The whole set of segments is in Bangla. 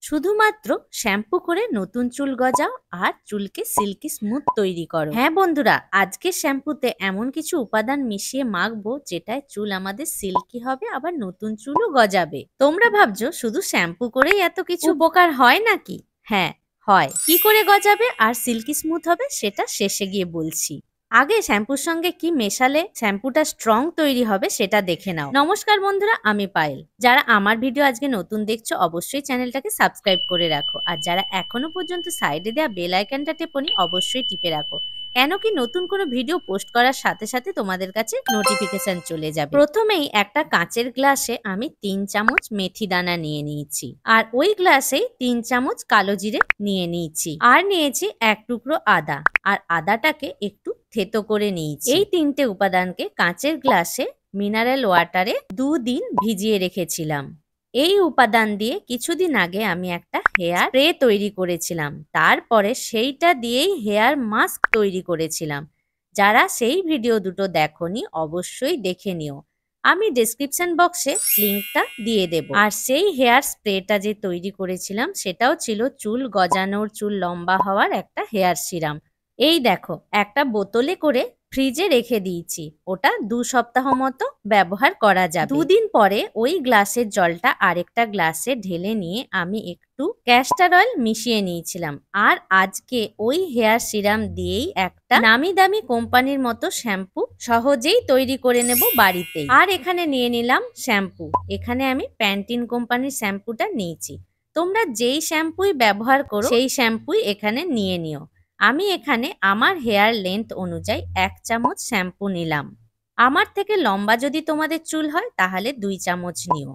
শুধুমাত্র শ্যাম্পু করে নতুন চুল গজাও আর চুলকে সিল্কি স্মুথ তৈরি করো। হ্যাঁ বন্ধুরা, আজকের শ্যাম্পুতে এমন কিছু উপাদান মিশিয়ে মাখবো যেটায় চুল আমাদের সিল্কি হবে, আবার নতুন চুলও গজাবে। তোমরা ভাবছো শুধু শ্যাম্পু করেই এত কিছু উপকার হয় নাকি? হ্যাঁ হয়। কি করে গজাবে আর সিল্কি স্মুথ হবে সেটা শেষে গিয়ে বলছি। আগে শ্যাম্পুর সঙ্গে কি মেশালে শ্যাম্পুটা স্ট্রং তৈরি হবে সেটা দেখে নাও। নমস্কার বন্ধুরা, আমি পায়েল। যারা আমার ভিডিও আজকে নতুন দেখছো অবশ্যই চ্যানেলটাকে সাবস্ক্রাইব করে রাখো, আর যারা এখনো পর্যন্ত সাইডে দেওয়া বেল আইকনটা টেপোনি অবশ্যই টিপে রাখো, কেন কি নতুন কোনো ভিডিও পোস্ট করার সাথে সাথে তোমাদের কাছে নোটিফিকেশন চলে যাবে। প্রথমেই একটা কাঁচের গ্লাসে আমি 3 চামচ মেথি দানা নিয়ে নিয়েছি, আর ওই গ্লাসেই 3 চামচ কালো জিরে নিয়ে নিয়েছি, আর নিয়েছি 1 টুকরো আদা, আর আদাটাকে একটু থেতো করে নিয়েছি। এই 3টে উপাদানকে কাঁচের গ্লাসে মিনারেল ওয়াটারে 2 দিন ভিজিয়ে রেখেছিলাম। এই উপাদান দিয়ে কিছুদিন আগে আমি একটা হেয়ার স্প্রে তৈরি করেছিলাম, তারপরে সেইটা দিয়েই হেয়ার মাস্ক তৈরি করেছিলাম। যারা সেই ভিডিও দুটো দেখোনি অবশ্যই দেখে নিও, আমি ডেসক্রিপশন বক্সে লিঙ্কটা দিয়ে দেব। আর সেই হেয়ার স্প্রেটা যে তৈরি করেছিলাম সেটাও ছিল চুল গজানোর, চুল লম্বা হওয়ার একটা হেয়ার সিরাম। এই দেখো, একটা বোতলে করে ফ্রিজে রেখে দিয়েছি, ওটা 2 সপ্তাহ মতো ব্যবহার করা যাবে। 2 দিন পরে ওই গ্লাসের জলটা আরেকটা গ্লাসে ঢেলে নিয়ে আমি একটু ক্যাস্টর অয়েল মিশিয়ে নিয়েছিলাম, আর আজকে ওই হেয়ার সিরাম দিয়েই একটা নামি দামি কোম্পানির মতো শ্যাম্পু সহজেই তৈরি করে নেব বাড়িতেই। আর এখানে নিয়ে নিলাম শ্যাম্পু, এখানে আমি প্যান্টিন কোম্পানির শ্যাম্পুটা নিয়েছি। তোমরা যেই শ্যাম্পুই ব্যবহার করো সেই শ্যাম্পুই এখানে নিয়ে নিও। আমি এখানে আমার হেয়ার লেন্থ অনুযায়ী 1 চামচ শ্যাম্পু নিলাম। আমার থেকে লম্বা যদি তোমাদের চুল হয় তাহলে 2 চামচ নিও।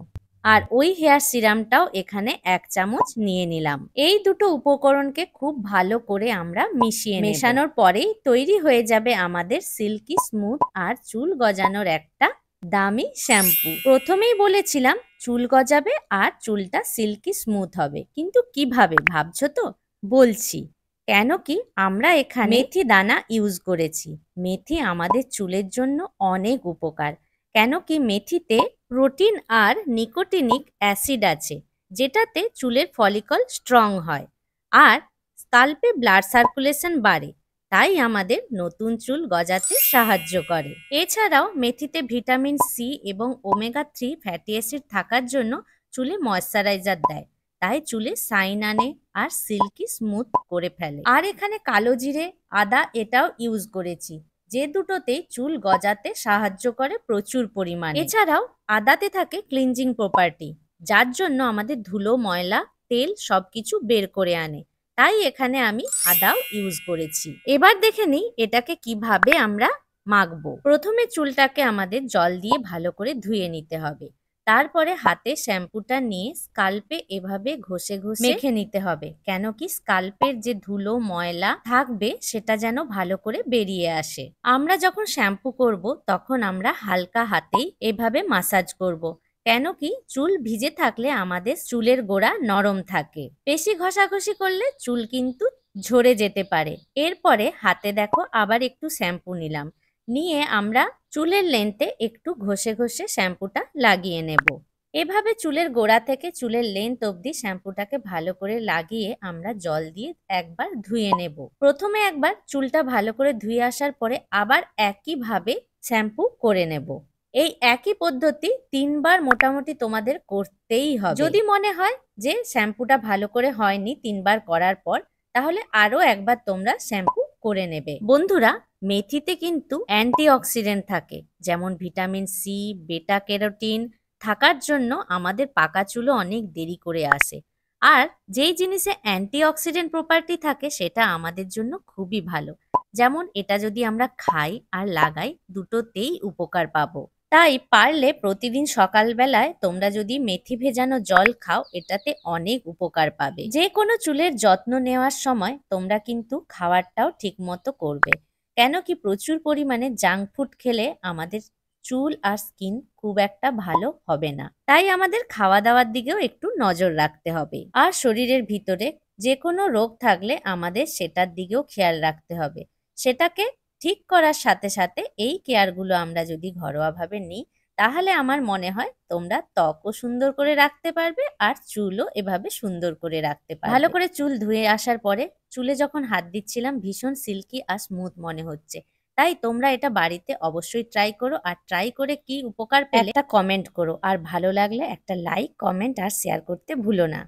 আর ওই হেয়ার সিরামটাও এখানে 1 চামচ নিয়ে নিলাম। এই দুটো উপকরণকে খুব ভালো করে আমরা মিশিয়ে মেশানোর পরেই তৈরি হয়ে যাবে আমাদের সিল্কি স্মুথ আর চুল গজানোর একটা দামি শ্যাম্পু। প্রথমেই বলেছিলাম চুল গজাবে আর চুলটা সিল্কি স্মুথ হবে, কিন্তু কিভাবে ভাবছো তো? বলছি। কেন কি আমরা এখানে মেথি দানা ইউজ করেছি। মেথি আমাদের চুলের জন্য অনেক উপকার, কেন কি মেথিতে প্রোটিন আর নিকোটিনিক অ্যাসিড আছে, যেটাতে চুলের ফলিকল স্ট্রং হয় আর স্কাল্পে ব্লাড সার্কুলেশন বাড়ে, তাই আমাদের নতুন চুল গজাতে সাহায্য করে। এছাড়াও মেথিতে ভিটামিন সি এবং ওমেগা 3 ফ্যাটি অ্যাসিড থাকার জন্য চুলে ময়শ্চারাইজার দেয়, তাই চুলে শাইন আনে আর সিল্কি স্মুথ করে ফেলে। আর এখানে কালো জিরে, আদা এটাও ইউজ করেছি, যে দুটোতেই চুল গজাতে সাহায্য করে প্রচুর পরিমাণে। এছাড়াও আদাতে থাকে ক্লিনজিং প্রপার্টি, যার জন্য আমাদের ধুলো, ময়লা, তেল সবকিছু বের করে আনে, তাই এখানে আমি আদাও ইউজ করেছি। এবার দেখে নিই এটাকে কিভাবে আমরা মাখবো। প্রথমে চুলটাকে আমাদের জল দিয়ে ভালো করে ধুয়ে নিতে হবে, তারপরে হাতে শ্যাম্পুটা নিয়ে স্কাল্পে এভাবে ঘষে ঘষে মেখে নিতে হবে, কেন কি স্কাল্পের যে ধুলো ময়লা থাকবে সেটা যেন ভালো করে বেরিয়ে আসে। আমরা যখন শ্যাম্পু করব তখন আমরা হালকা হাতেই এভাবে মাসাজ করব, কেন কি চুল ভিজে থাকলে আমাদের চুলের গোড়া নরম থাকে, বেশি ঘষাঘষি করলে চুল কিন্তু ঝরে যেতে পারে। এরপরে হাতে দেখো আবার একটু শ্যাম্পু নিলাম, নিয়ে আমরা চুলের লেন্থে একটু ঘষে ঘষে শ্যাম্পুটা লাগিয়ে নেব। এভাবে চুলের গোড়া থেকে চুলের লেন্থ অবধি শ্যাম্পুটাকে ভালো করে লাগিয়ে আমরা জল দিয়ে একবার ধুয়ে নেব। প্রথমে একবার চুলটা ভালো করে ধুয়ে আসার পরে আবার একইভাবে শ্যাম্পু করে নেব। এই একই পদ্ধতি 3 বার মোটামুটি তোমাদের করতেই হবে। যদি মনে হয় যে শ্যাম্পুটা ভালো করে হয়নি 3 বার করার পর, তাহলে আরো একবার তোমরা শ্যাম্পু করে নেবে। বন্ধুরা, মেথিতে কিন্তু অ্যান্টিঅক্সিডেন্ট থাকে, যেমন ভিটামিন সি, বেটা ক্যারোটিন থাকার জন্য আমাদের পাকা চুলও অনেক দেরি করে আসে। আর যেই জিনিসে অ্যান্টিঅক্সিডেন্ট প্রপার্টি থাকে সেটা আমাদের জন্য খুবই ভালো, যেমন এটা যদি আমরা খাই আর লাগাই দুটোতেই উপকার পাবো। তাই পারলে প্রতিদিন সকালবেলায় তোমরা যদি মেথি ভেজানো জল খাও এটাতে অনেক উপকার পাবে। যে কোনো চুলের যত্ন নেওয়ার সময় তোমরা কিন্তু খাবারটাও ঠিক মতো করবে, কেন কি প্রচুর পরিমাণে জাঙ্ক ফুড খেলে আমাদের চুল আর স্কিন খুব একটা ভালো হবে না, তাই আমাদের খাওয়া দাওয়ার দিকেও একটু নজর রাখতে হবে। আর শরীরের ভিতরে যে কোনো রোগ থাকলে আমাদের সেটার দিকেও খেয়াল রাখতে হবে। সেটাকে ঠিক করার সাথে সাথে এই কেয়ারগুলো আমরা যদি ঘরোয়াভাবে নিই তাহলে আমার মনে হয় তোমরা ত্বকও সুন্দর করে রাখতে পারবে আর চুলও এভাবে সুন্দর করে রাখতে পারবে। ভালো করে চুল ধুয়ে আসার পরে চুলে যখন হাত দিচ্ছিলাম ভীষণ সিল্কি আর স্মুথ মনে হচ্ছে। তাই তোমরা এটা বাড়িতে অবশ্যই ট্রাই করো, আর ট্রাই করে কি উপকার পেলে একটা কমেন্ট করো, আর ভালো লাগলে একটা লাইক, কমেন্ট আর শেয়ার করতে ভুলো না।